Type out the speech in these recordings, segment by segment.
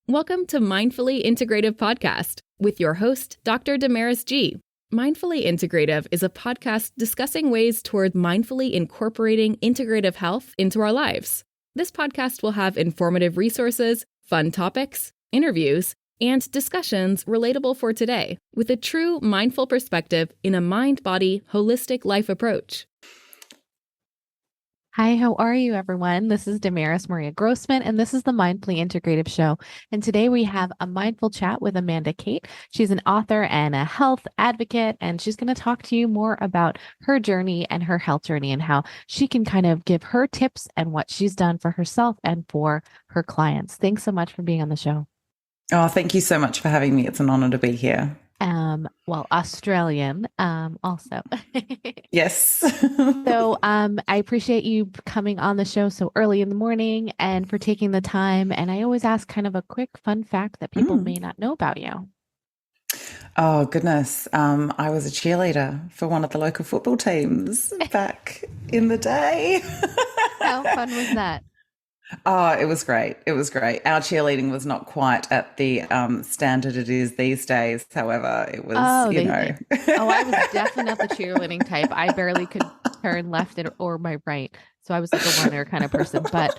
Welcome to Mindfully Integrative Podcast with your host, Dr. Damaris G. Mindfully Integrative is a podcast discussing ways toward mindfully incorporating integrative health into our lives. This podcast will have informative resources, fun topics, interviews, and discussions relatable for today with a true mindful perspective in a mind-body, holistic life approach. Hi, how are you, everyone? This is Damaris Maria Grossman, and this is the Mindfully Integrative Show. And today we have a mindful chat with Amanda Kate. She's an author and a health advocate, and she's going to talk to you more about her journey and her health journey and how she can kind of give her tips and what she's done for herself and for her clients. Thanks so much for being on the show. Oh, thank you so much for having me. It's an honor to be here. Australian, also. Yes. So, I appreciate you coming on the show so early in the morning and for taking the time. And I always ask kind of a quick fun fact that people may not know about you. Oh, goodness. I was a cheerleader for one of the local football teams back in the day. How fun was that? Oh, it was great. It was great. Our cheerleading was not quite at the standard it is these days. However, it was, I was definitely not the cheerleading type. I barely could turn left or my right. So I was like a runner kind of person. But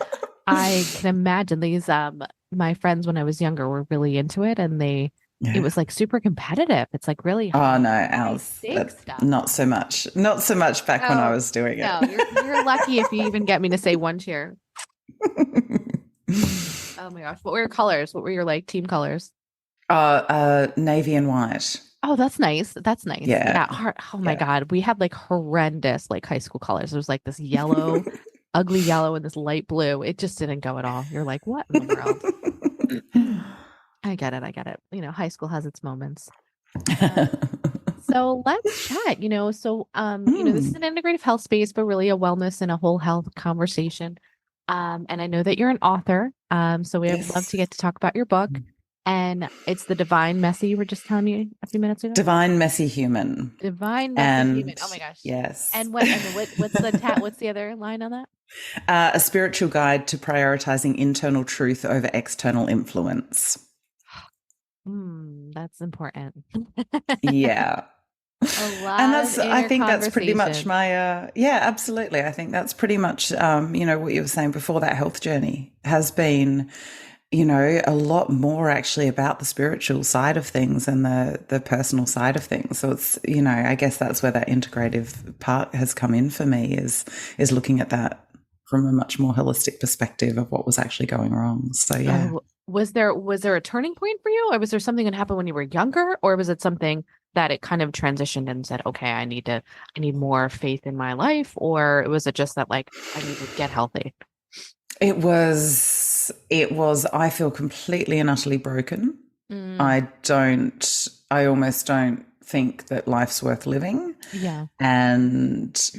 I can imagine these, my friends when I was younger were really into it, and it was like super competitive. It's like really high, ours stuff. Not so much back when I was doing it. No, you're lucky if you even get me to say one cheer. Oh my gosh. What were your colors? What were your team colors? Navy and white. Oh, that's nice. That's nice. Yeah. Oh my God. We had horrendous high school colors. There was this yellow, ugly yellow and this light blue. It just didn't go at all. You're like, what in the world? I get it. High school has its moments. So let's chat, this is an integrative health space, but really a wellness and a whole health conversation. And I know that you're an author. So we would love to get to talk about your book. And it's the Divine Messy you were just telling me a few minutes ago. Divine Messy Human. Divine Messy Human. Oh my gosh. Yes. And what's the other line on that? A spiritual guide to prioritizing internal truth over external influence. That's important. Yeah. I think that's pretty much my, absolutely. I think that's pretty much, what you were saying before, that health journey has been, a lot more actually about the spiritual side of things and the personal side of things. So it's, I guess that's where that integrative part has come in for me is looking at that from a much more holistic perspective of what was actually going wrong. So, yeah. Was there a turning point for you, or was there something that happened when you were younger, or was it something that it kind of transitioned and said, okay, I need more faith in my life? Or was it just that I need to get healthy? It was, I feel completely and utterly broken. I almost don't think that life's worth living. Yeah. And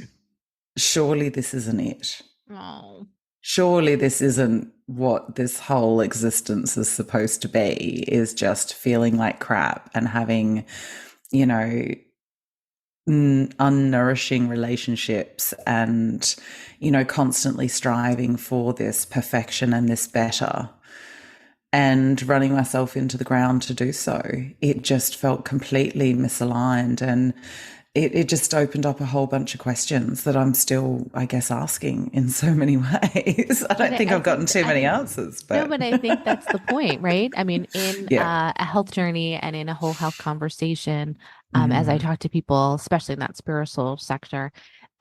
surely this isn't it. Oh. Surely this isn't what this whole existence is supposed to be, is just feeling like crap and having, unnourishing relationships and, constantly striving for this perfection and this better and running myself into the ground to do so. It just felt completely misaligned, and it just opened up a whole bunch of questions that I'm still, I guess, asking in so many ways. I don't think I've gotten too many answers. No, but I think that's the point, right? I mean, in a health journey and in a whole health conversation, as I talk to people, especially in that spiritual sector,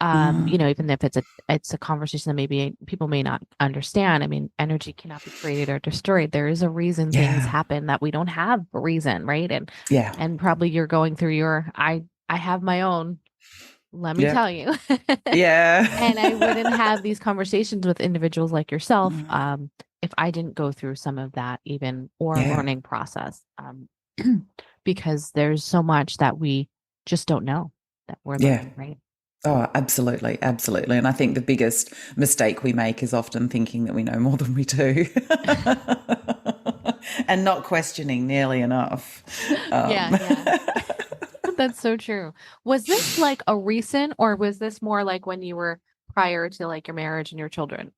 even if it's a conversation that maybe people may not understand. I mean, energy cannot be created or destroyed. There is a reason things happen that we don't have a reason, right? And probably you're going through I have my own, let me tell you. And I wouldn't have these conversations with individuals like yourself if I didn't go through some of that learning process. Because there's so much that we just don't know that we're learning, right? Oh, absolutely. Absolutely. And I think the biggest mistake we make is often thinking that we know more than we do. And not questioning nearly enough. That's so true. Was this a recent, or was this more when you were prior to like your marriage and your children?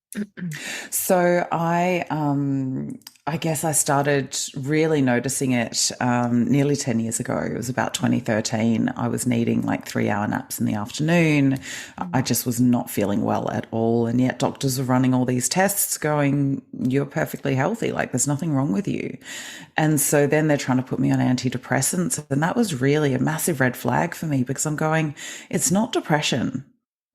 So I guess I started really noticing it nearly 10 years ago. It was about 2013. I was needing like 3-hour naps in the afternoon. I just was not feeling well at all. And yet doctors were running all these tests going, you're perfectly healthy. Like there's nothing wrong with you. And so then they're trying to put me on antidepressants. And that was really a massive red flag for me because I'm going, it's not depression.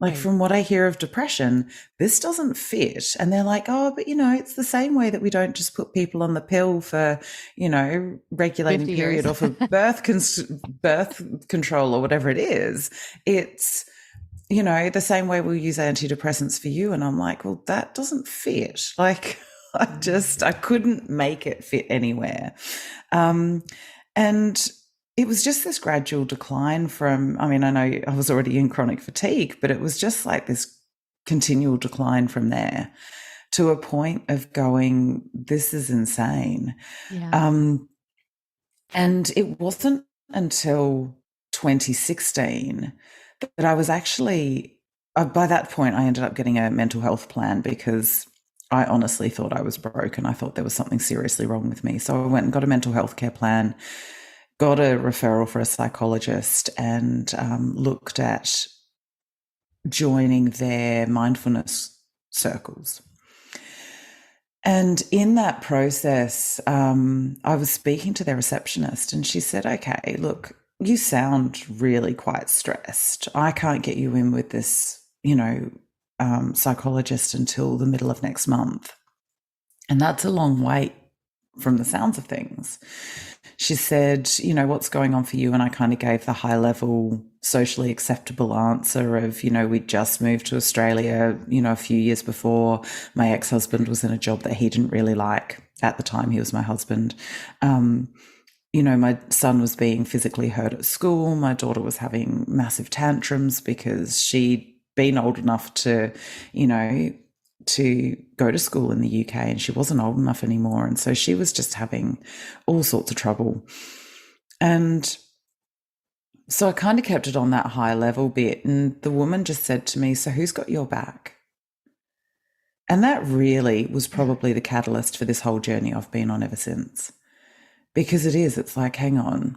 Like from what I hear of depression, this doesn't fit. And they're like, oh, but it's the same way that we don't just put people on the pill for, regulating period off of birth control or whatever it is. It's, the same way we'll use antidepressants for you. And I'm like, well, that doesn't fit. Like I couldn't make it fit anywhere. And it was just this gradual decline from, I know I was already in chronic fatigue, but it was just like this continual decline from there to a point of going, this is insane. Yeah. And it wasn't until 2016 that I was actually, by that point, I ended up getting a mental health plan because I honestly thought I was broken. I thought there was something seriously wrong with me. So I went and got a mental health care plan, got a referral for a psychologist, and looked at joining their mindfulness circles. And in that process, I was speaking to their receptionist and she said, okay, look, you sound really quite stressed. I can't get you in with this, psychologist until the middle of next month. And that's a long wait from the sounds of things. She said, what's going on for you? And I kind of gave the high level, socially acceptable answer of, we'd just moved to Australia, a few years before. My ex-husband was in a job that he didn't really like. At the time, he was my husband. My son was being physically hurt at school. My daughter was having massive tantrums because she'd been old enough to go to school in the UK and she wasn't old enough anymore. And so she was just having all sorts of trouble. And so I kind of kept it on that high level bit. And the woman just said to me, so who's got your back? And that really was probably the catalyst for this whole journey I've been on ever since. Because it's like, hang on,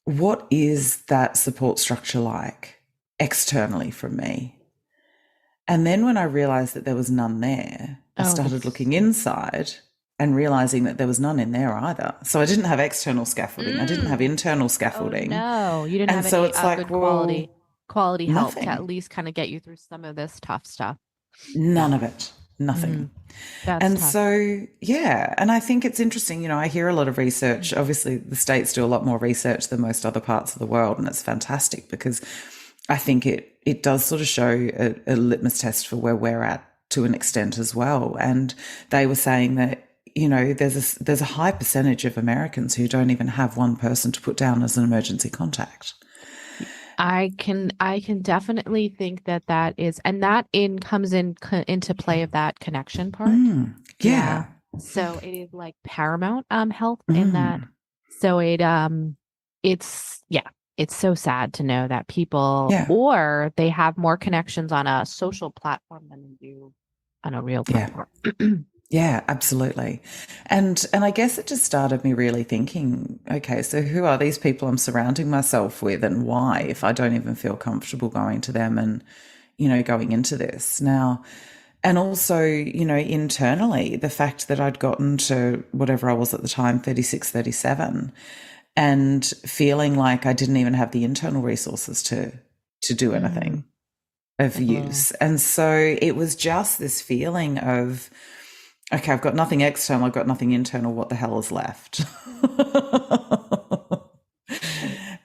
what is that support structure like externally from me? And then when I realized that there was none there, I started looking inside and realizing that there was none in there either. So I didn't have external scaffolding. I didn't have internal scaffolding. Oh, no, you didn't have any good quality help to at least kind of get you through some of this tough stuff. None of it. Nothing. And tough. So, yeah. And I think it's interesting, I hear a lot of research. Obviously, the States do a lot more research than most other parts of the world. And it's fantastic because I think it does sort of show a litmus test for where we're at to an extent as well. And they were saying that, there's a high percentage of Americans who don't even have one person to put down as an emergency contact. I can definitely think that is, and that comes into play of that connection part. Yeah. So it is like paramount health in that. So it's so sad to know that people or they have more connections on a social platform than they do on a real platform. Yeah, absolutely. And I guess it just started me really thinking, okay, so who are these people I'm surrounding myself with and why, if I don't even feel comfortable going to them and, going into this now. And also, internally, the fact that I'd gotten to whatever I was at the time, 36, 37, and feeling like I didn't even have the internal resources to do anything of use. And so it was just this feeling of, okay, I've got nothing external, I've got nothing internal, what the hell is left?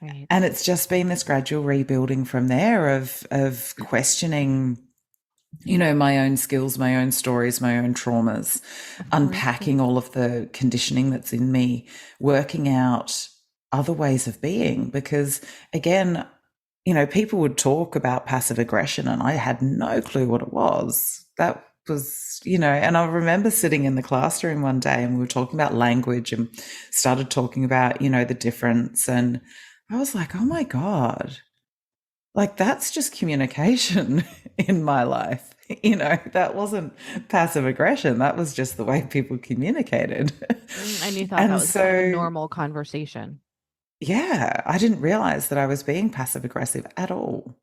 Right. And it's just been this gradual rebuilding from there of questioning, my own skills, my own stories, my own traumas, unpacking all of the conditioning that's in me, working out other ways of being. Because again, people would talk about passive aggression and I had no clue what it was. That was, and I remember sitting in the classroom one day and we were talking about language and started talking about, the difference. And I was like, oh my God, like, that's just communication in my life. You know, that wasn't passive aggression. That was just the way people communicated. And you thought that was kind of a normal conversation. Yeah, I didn't realize that I was being passive aggressive at all.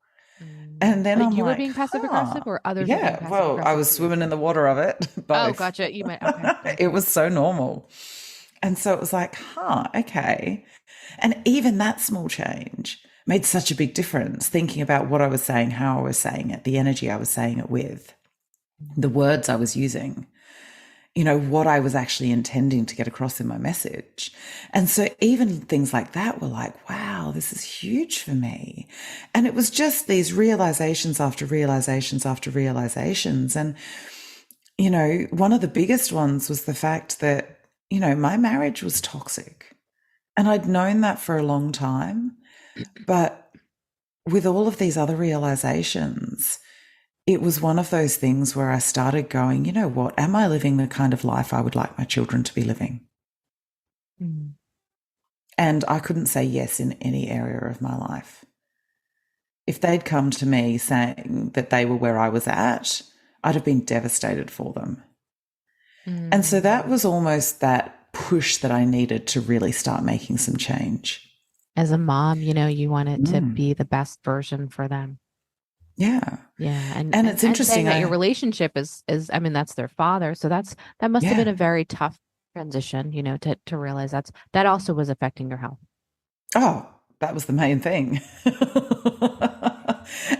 And then like, you were being passive aggressive, or others were being passive aggressive? Well, I was swimming in the water of it. Both. Oh, gotcha. You meant, okay. Gotcha. It was so normal. And so it was like, okay. And even that small change made such a big difference, thinking about what I was saying, how I was saying it, the energy I was saying it with, the words I was using, you know, what I was actually intending to get across in my message. And so even things like that were like, wow, this is huge for me. And it was just these realizations after realizations after realizations. And, you know, one of the biggest ones was the fact that, you know, my marriage was toxic. And I'd known that for a long time. But with all of these other realizations, it was one of those things where I started going, you know what, am I living the kind of life I would like my children to be living? Mm. And I couldn't say yes in any area of my life. If they'd come to me saying that they were where I was at, I'd have been devastated for them. Mm. And so that was almost that push that I needed to really start making some change. As a mom, you know, you want it to be the best version for them. Yeah. Yeah. And it's interesting that your relationship is, I mean, that's their father. So that must have been a very tough transition, you know, to realize that also was affecting your health. Oh, that was the main thing.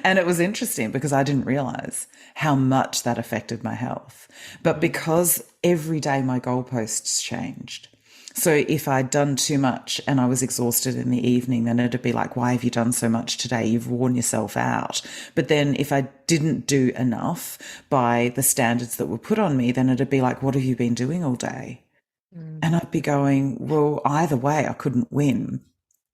And it was interesting because I didn't realize how much that affected my health. But because every day my goalposts changed. So if I'd done too much and I was exhausted in the evening, then it'd be like, why have you done so much today? You've worn yourself out. But then if I didn't do enough by the standards that were put on me, then it'd be like, what have you been doing all day? And I'd be going, well, either way, I couldn't win.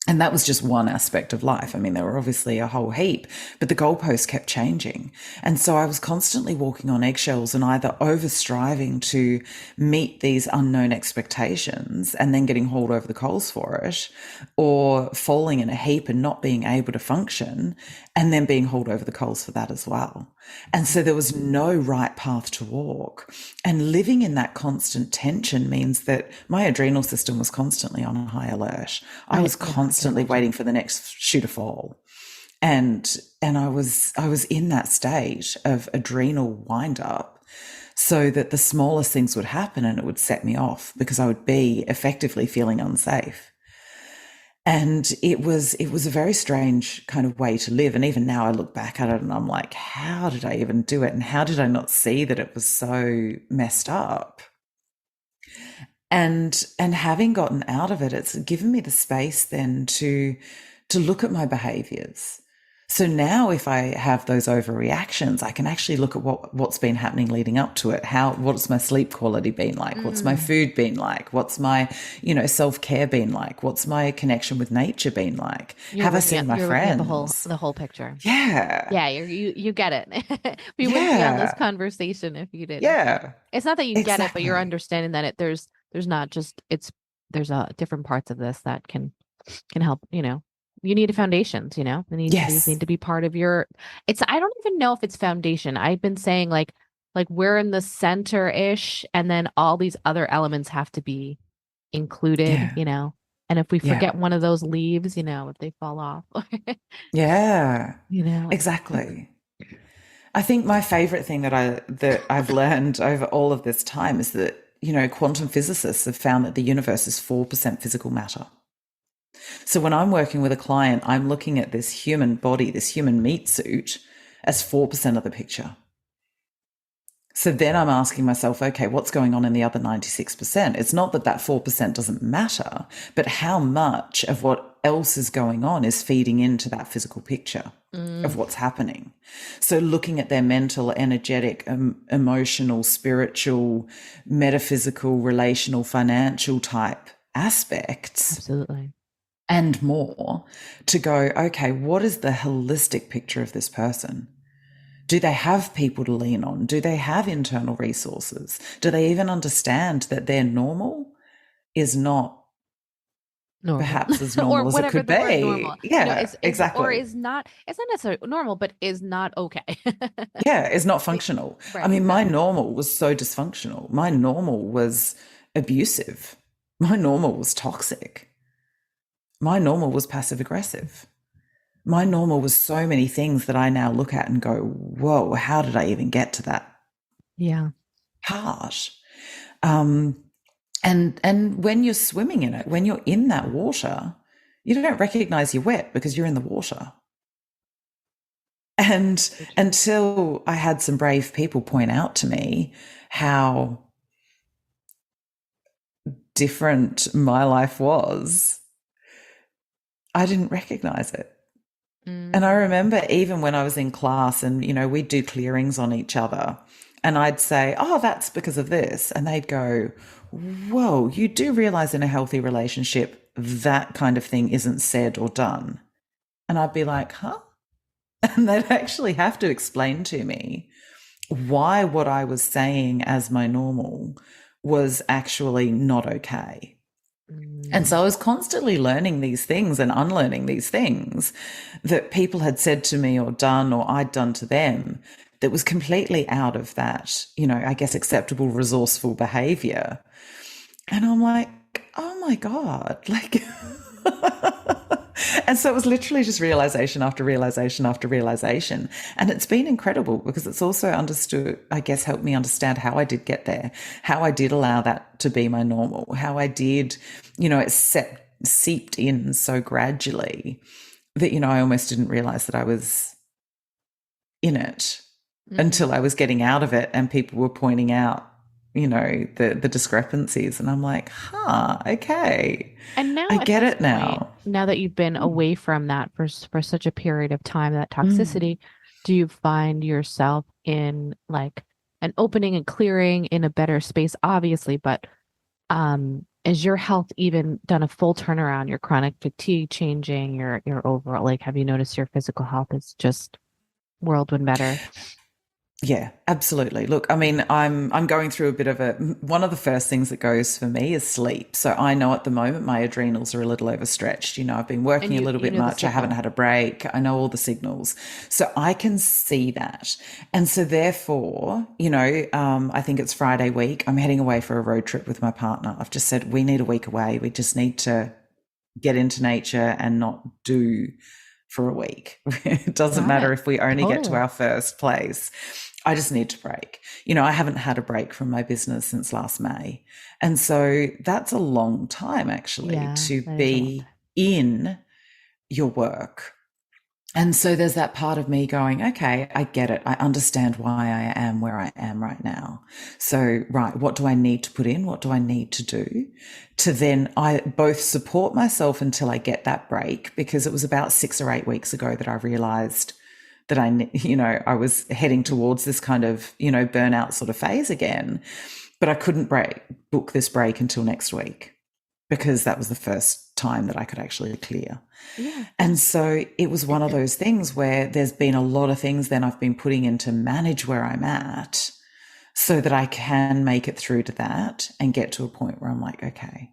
And that was just one aspect of life. I mean, there were obviously a whole heap, but the goalposts kept changing. And so I was constantly walking on eggshells and either over striving to meet these unknown expectations and then getting hauled over the coals for it, or falling in a heap and not being able to function and then being hauled over the coals for that as well. And so there was no right path to walk. And living in that constant tension means that my adrenal system was constantly on a high alert. I was constantly waiting for the next shoe to fall. And I was in that state of adrenal wind up so that the smallest things would happen and it would set me off because I would be effectively feeling unsafe. And it was a very strange kind of way to live. And even now I look back at it and I'm like, how did I even do it? And how did I not see that it was so messed up? And having gotten out of it, it's given me the space then to look at my behaviors. So now if I have those overreactions, I can actually look at what's been happening leading up to it. What's my sleep quality been like? What's my food been like? What's my, you know, self-care been like? What's my connection with nature been like? Have I seen my friends? The whole picture. Yeah. Yeah, you get it. We wouldn't be on this conversation if you didn't. Yeah. It's not that you get it, but you're understanding that there's not just there's different parts of this that can help, you know. You need foundations, you know, these need to be part of your, I don't even know if it's foundation. I've been saying like we're in the center-ish and then all these other elements have to be included, you know, and if we forget one of those leaves, you know, if they fall off. You know, exactly. I think my favorite thing that I've learned over all of this time is that, you know, quantum physicists have found that the universe is 4% physical matter. So when I'm working with a client, I'm looking at this human body, this human meat suit as 4% of the picture. So then I'm asking myself, okay, what's going on in the other 96%? It's not that 4% doesn't matter, but how much of what else is going on is feeding into that physical picture of what's happening. So looking at their mental, energetic, emotional, spiritual, metaphysical, relational, financial type aspects. Absolutely. And more to go, okay, what is the holistic picture of this person? Do they have people to lean on? Do they have internal resources? Do they even understand that their normal is not perhaps as normal as it could be. Normal. Yeah, exactly. Or it's not necessarily normal, but is not okay. Yeah, it's not functional. Right, I mean, my normal was so dysfunctional. My normal was abusive. My normal was toxic. My normal was passive aggressive. My normal was so many things that I now look at and go, whoa, how did I even get to that? Yeah. Harsh. And when you're swimming in it, when you're in that water, you don't recognize you're wet because you're in the water. And until I had some brave people point out to me how different my life was, I didn't recognize it. And I remember even when I was in class and, we'd do clearings on each other and I'd say, oh, that's because of this. And they'd go, whoa, you do realize in a healthy relationship, that kind of thing isn't said or done. And I'd be like, huh? And they'd actually have to explain to me why what I was saying as my normal was actually not okay. And so I was constantly learning these things and unlearning these things that people had said to me or done or I'd done to them that was completely out of that, I guess, acceptable, resourceful behavior. And I'm like, oh my God, like, and so it was literally just realization after realization after realization. And it's been incredible because it's also helped me understand how I did get there, how I did allow that to be my normal, how I did, it seeped in so gradually that, I almost didn't realize that I was in it until I was getting out of it and people were pointing out, the discrepancies. And I'm like, okay. And now I get it now. Now that you've been away from that for such a period of time, that toxicity, do you find yourself in like an opening and clearing in a better space, obviously, but is your health even done a full turnaround? Your chronic fatigue changing, your overall, like, have you noticed your physical health is just whirlwind better? Yeah, absolutely. Look, I mean, I'm going through a bit of one of the first things that goes for me is sleep. So I know at the moment my adrenals are a little overstretched. I've been working a little bit much. I haven't had a break. I know all the signals. So I can see that. And so therefore, I think it's Friday week. I'm heading away for a road trip with my partner. I've just said, we need a week away. We just need to get into nature and not do for a week. It doesn't matter if we only get to our first place. I just need to break. I haven't had a break from my business since last May. And so that's a long time actually to be in your work. And so there's that part of me going, okay, I get it. I understand why I am where I am right now. So, right, what do I need to put in? What do I need to do to then I both support myself until I get that break? Because it was about 6 or 8 weeks ago that I realized that I was heading towards this kind of, burnout sort of phase again, but I couldn't book this break until next week because that was the first time that I could actually clear. Yeah. And so it was one of those things where there's been a lot of things then I've been putting in to manage where I'm at so that I can make it through to that and get to a point where I'm like, okay,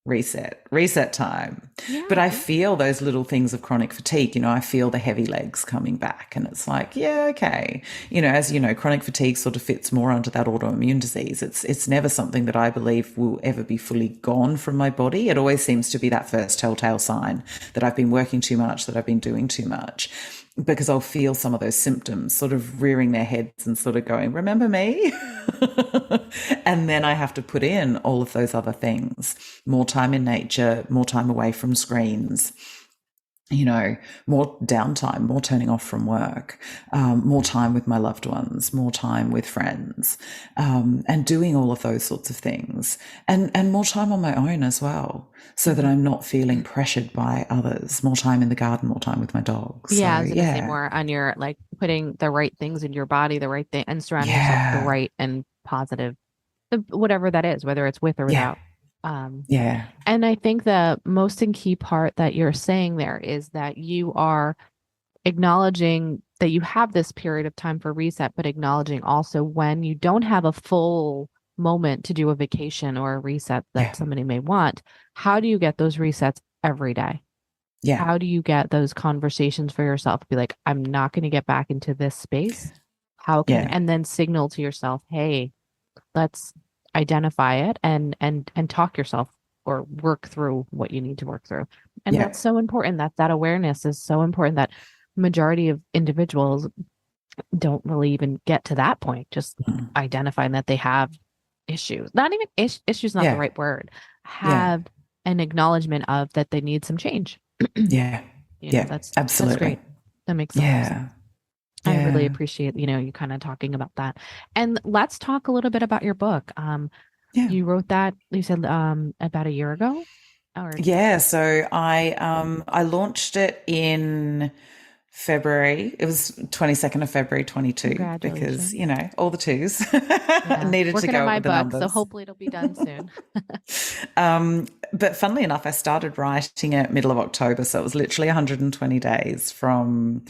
reset time. Yeah. But I feel those little things of chronic fatigue, I feel the heavy legs coming back and it's like, yeah, okay. As you know, chronic fatigue sort of fits more under that autoimmune disease. It's never something that I believe will ever be fully gone from my body. It always seems to be that first telltale sign that I've been working too much, that I've been doing too much, because I'll feel some of those symptoms sort of rearing their heads and sort of going, remember me? And then I have to put in all of those other things, more time in nature, more time away from screens, more downtime, more turning off from work, more time with my loved ones, more time with friends, and doing all of those sorts of things, and more time on my own as well, so that I'm not feeling pressured by others, more time in the garden, more time with my dogs. Yeah, I was going to say more on your, like, putting the right things in your body, the right thing, and surrounding yourself with the right and positive, whatever that is, whether it's with or without. And I think the most and key part that you're saying there is that you are acknowledging that you have this period of time for reset, but acknowledging also when you don't have a full moment to do a vacation or a reset that somebody may want, how do you get those resets every day? Yeah. How do you get those conversations for yourself? Be like, I'm not going to get back into this space. How can, and then signal to yourself, hey, let's identify it and talk yourself or work through what you need to work through. And that's so important. That awareness is so important, that majority of individuals don't really even get to that point, just identifying that they have issues. Not even issues, not the right word. Have an acknowledgement of that they need some change. That's absolutely. That's great. That makes sense. I really appreciate, you kind of talking about that. And let's talk a little bit about your book. You wrote that, you said, about a year ago? So I launched it in February. It was 22nd of February 22, because, all the twos needed to go on my with the book, numbers. so hopefully it'll be done soon. But funnily enough, I started writing it middle of October. So it was literally 120 days from,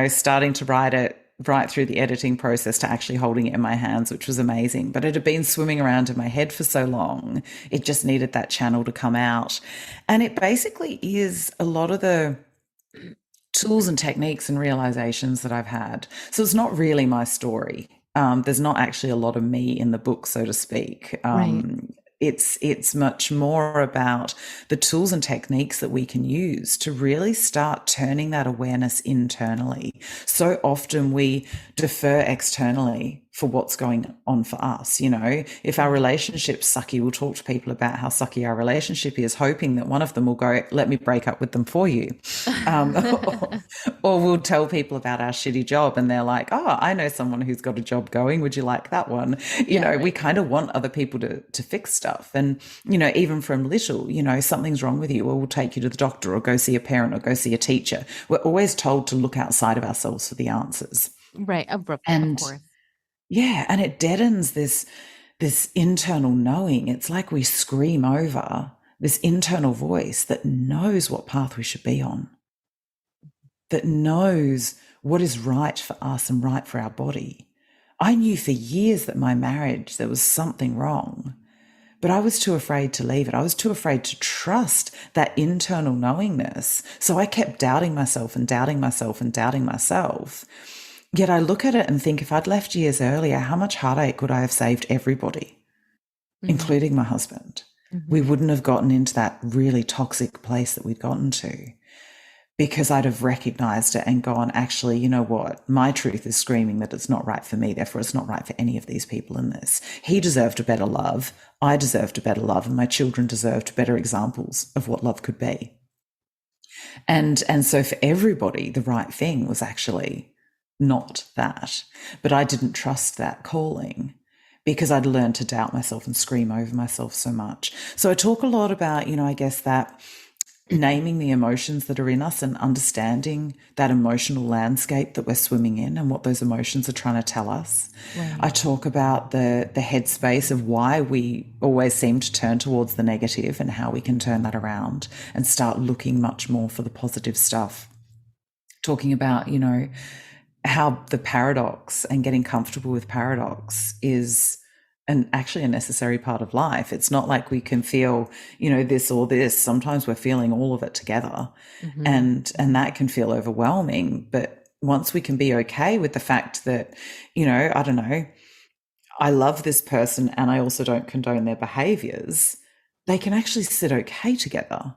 starting to write it right through the editing process to actually holding it in my hands, which was amazing. But it had been swimming around in my head for so long. It just needed that channel to come out. And it basically is a lot of the tools and techniques and realizations that I've had. So it's not really my story. There's not actually a lot of me in the book, so to speak. It's much more about the tools and techniques that we can use to really start turning that awareness internally. So often we defer externally for what's going on for us. If our relationship's sucky, we'll talk to people about how sucky our relationship is, hoping that one of them will go, let me break up with them for you. Or we'll tell people about our shitty job and they're like, oh, I know someone who's got a job going. Would you like that one? We kind of want other people to fix stuff. And, even from little, something's wrong with you, or we'll take you to the doctor or go see a parent or go see a teacher. We're always told to look outside of ourselves for the answers. Right. Of course. Yeah. And it deadens this internal knowing. It's like we scream over this internal voice that knows what path we should be on, that knows what is right for us and right for our body. I knew for years that my marriage, there was something wrong, but I was too afraid to leave it. I was too afraid to trust that internal knowingness. So I kept doubting myself and doubting myself and doubting myself. Yet I look at it and think, if I'd left years earlier, how much heartache would I have saved everybody, including my husband? We wouldn't have gotten into that really toxic place that we'd gotten to, because I'd have recognized it and gone, actually, you know what? My truth is screaming that it's not right for me. Therefore, it's not right for any of these people in this. He deserved a better love. I deserved a better love. And my children deserved better examples of what love could be. And so for everybody, the right thing was actually not that. But I didn't trust that calling, because I'd learned to doubt myself and scream over myself so much. So I talk a lot about, I guess that naming the emotions that are in us and understanding that emotional landscape that we're swimming in and what those emotions are trying to tell us. Right. I talk about the headspace of why we always seem to turn towards the negative and how we can turn that around and start looking much more for the positive stuff. Talking about, how the paradox and getting comfortable with paradox is actually a necessary part of life. It's not like we can feel, this or this. Sometimes we're feeling all of it together, and that can feel overwhelming. But once we can be okay with the fact that, I don't know, I love this person and I also don't condone their behaviors, they can actually sit okay together.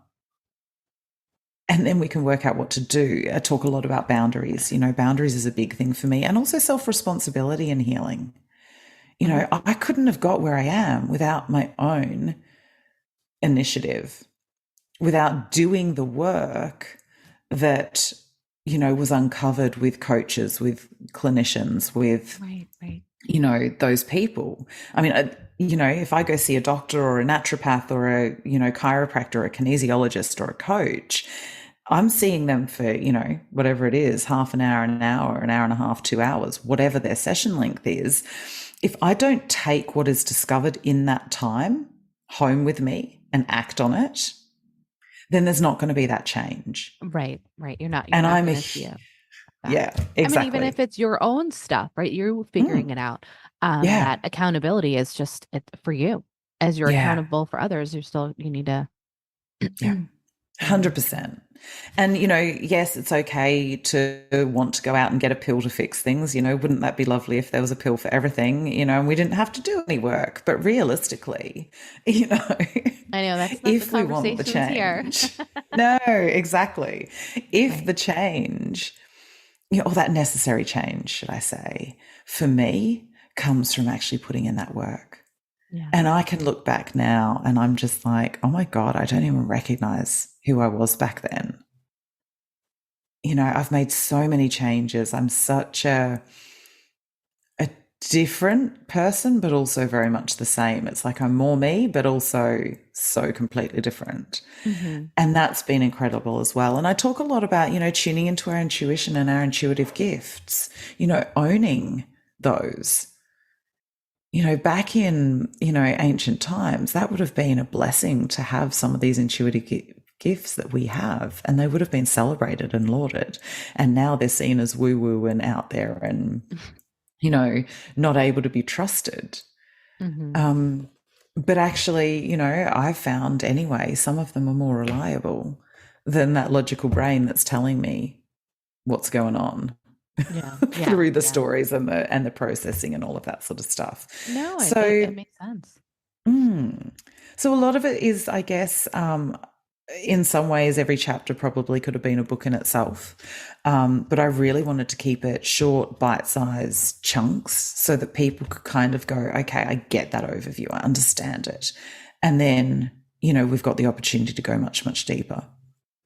And then we can work out what to do. I talk a lot about boundaries. Boundaries is a big thing for me, and also self-responsibility and healing. I couldn't have got where I am without my own initiative, without doing the work that, was uncovered with coaches, with clinicians, with, those people. I mean, if I go see a doctor or a naturopath or a, chiropractor or a kinesiologist or a coach, I'm seeing them for, whatever it is, half an hour and a half, 2 hours, whatever their session length is. If I don't take what is discovered in that time home with me and act on it, then there's not going to be that change. Right. You're not see it. Yeah, exactly. I mean, even if it's your own stuff, right? You're figuring it out. that accountability is just for you. As you're accountable for others, you need to. 100%. And, yes, it's okay to want to go out and get a pill to fix things. Wouldn't that be lovely if there was a pill for everything, and we didn't have to do any work? But realistically, I know that's if we want the change, no, exactly. If the change, or that necessary change, should I say, for me, comes from actually putting in that work. Yeah. And I can look back now and I'm just like, oh my God, I don't even recognize who I was back then. I've made so many changes. I'm such a different person, but also very much the same. It's like I'm more me, but also so completely different. Mm-hmm. And that's been incredible as well. And I talk a lot about, tuning into our intuition and our intuitive gifts, owning those. Back in, ancient times, that would have been a blessing to have some of these intuitive gifts that we have, and they would have been celebrated and lauded. And now they're seen as woo-woo and out there and, not able to be trusted. Mm-hmm. But actually, I've found anyway, some of them are more reliable than that logical brain that's telling me what's going on. Through the stories and the processing and all of that sort of stuff. No, so it makes sense. So a lot of it is, I guess, in some ways, every chapter probably could have been a book in itself. But I really wanted to keep it short, bite-sized chunks so that people could kind of go, okay, I get that overview. I understand it. And then, we've got the opportunity to go much, much deeper.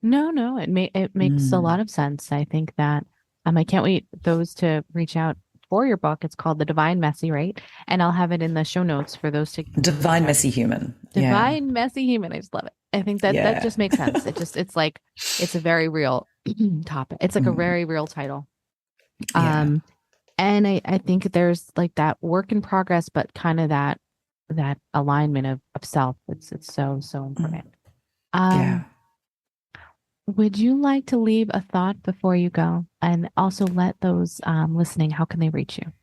No, it makes a lot of sense. I think that I can't wait those to reach out for your book. It's called The Divine Messy, right? And I'll have it in the show notes for those to Divine Messy Human. Divine Messy Human. I just love it. I think that just makes sense. It's like, it's a very real topic. It's like a very real title. And I think there's like that work in progress, but kind of that alignment of self. It's so important. Would you like to leave a thought before you go, and also let those listening, how can they reach you?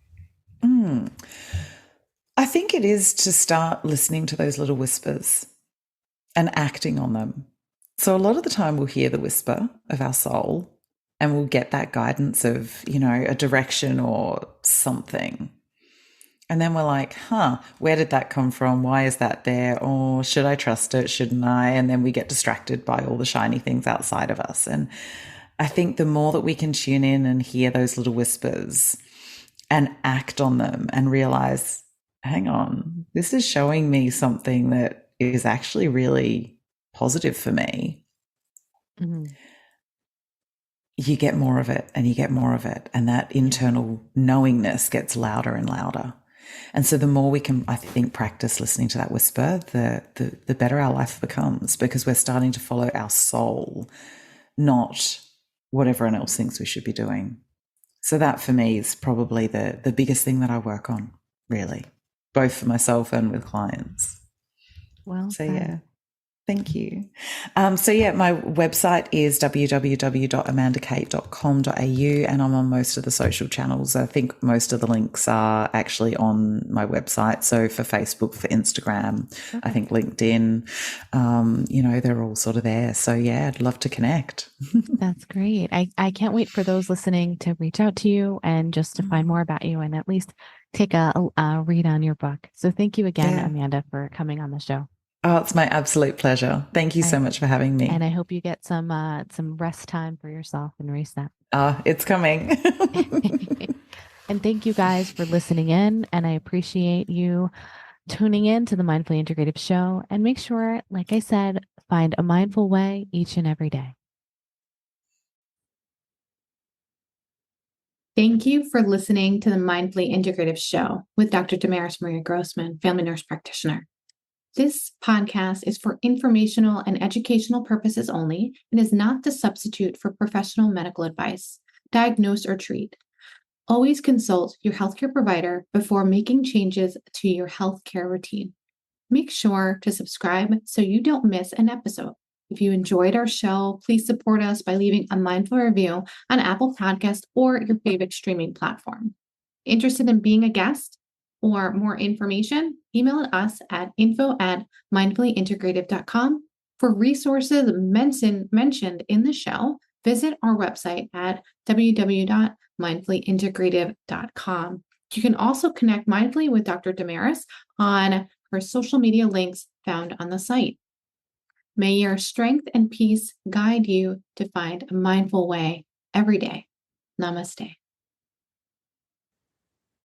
I think it is to start listening to those little whispers and acting on them. So a lot of the time we'll hear the whisper of our soul and we'll get that guidance of, a direction or something. And then we're like, where did that come from? Why is that there? Or should I trust it? Shouldn't I? And then we get distracted by all the shiny things outside of us. And I think the more that we can tune in and hear those little whispers and act on them and realize, hang on, this is showing me something that is actually really positive for me. Mm-hmm. You get more of it and you get more of it. And that internal knowingness gets louder and louder. And so the more we can, I think, practice listening to that whisper, the better our life becomes, because we're starting to follow our soul, not what everyone else thinks we should be doing. So that for me is probably the biggest thing that I work on, really, both for myself and with clients. Well, so thank you. My website is www.amandakate.com.au, and I'm on most of the social channels. I think most of the links are actually on my website. So for Facebook, for Instagram, I think LinkedIn, they're all sort of there. So I'd love to connect. That's great. I can't wait for those listening to reach out to you and just to find more about you and at least take a read on your book. So thank you again, Amanda, for coming on the show. Oh, it's my absolute pleasure. Thank you so much for having me. And I hope you get some rest time for yourself and reset. It's coming. And thank you guys for listening in. And I appreciate you tuning in to the Mindfully Integrative Show. And make sure, like I said, find a mindful way each and every day. Thank you for listening to the Mindfully Integrative Show with Dr. Damaris Maria Grossman, family nurse practitioner. This podcast is for informational and educational purposes only and is not to substitute for professional medical advice, diagnose, or treat. Always consult your healthcare provider before making changes to your healthcare routine. Make sure to subscribe so you don't miss an episode. If you enjoyed our show, please support us by leaving a mindful review on Apple Podcasts or your favorite streaming platform. Interested in being a guest? or more information, email us at info@mindfullyintegrative.com. For resources mentioned in the show, visit our website at www.mindfullyintegrative.com. You can also connect mindfully with Dr. Damaris on her social media links found on the site. May your strength and peace guide you to find a mindful way every day. Namaste.